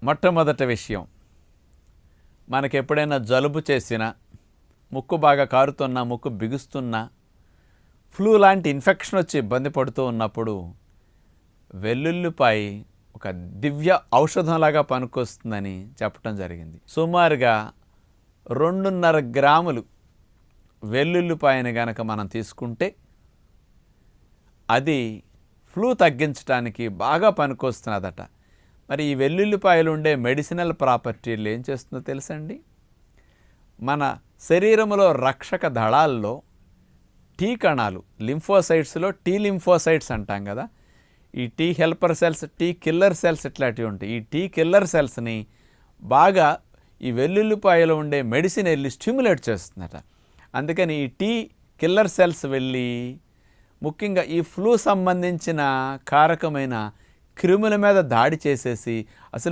మొట్టమొదటి విషయం, మనకెప్పుడైనా జలుబు చేసినా, ముక్కు బాగా కారుతున్నా, ముక్కు బిగుస్తున్నా, ఫ్లూ లాంటి ఇన్ఫెక్షన్ వచ్చి ఇబ్బంది పడుతూ ఉన్నప్పుడు వెల్లుల్లిపాయ ఒక దివ్య ఔషధంలాగా పనికొస్తుందని చెప్పడం జరిగింది. సుమారుగా 2.5 గ్రాములు వెల్లుల్లిపాయని గనక మనం తీసుకుంటే అది ఫ్లూ తగ్గించడానికి బాగా పనికొస్తున్నదట. మరి ఈ వెల్లుల్లిపాయలు ఉండే మెడిసినల్ ప్రాపర్టీలు ఏం చేస్తుందో తెలుసండి? మన శరీరంలో రక్షక దళాల్లో టీ కణాలు, లింఫోసైట్స్లో టీ లింఫోసైట్స్ అంటాం కదా, ఈ T helper cells, T killer cells ఇట్లాంటివి ఉంటాయి. ఈ టీ కిల్లర్ సెల్స్ని బాగా ఈ వెల్లుల్లిపాయలో ఉండే మెడిసిన్ వెళ్ళి స్టిమ్యులేట్ చేస్తుందట. అందుకని ఈ టీ కిల్లర్ సెల్స్ వెళ్ళి ముఖ్యంగా ఈ ఫ్లూ సంబంధించిన కారకమైన క్రిముల మీద దాడి చేసేసి అసలు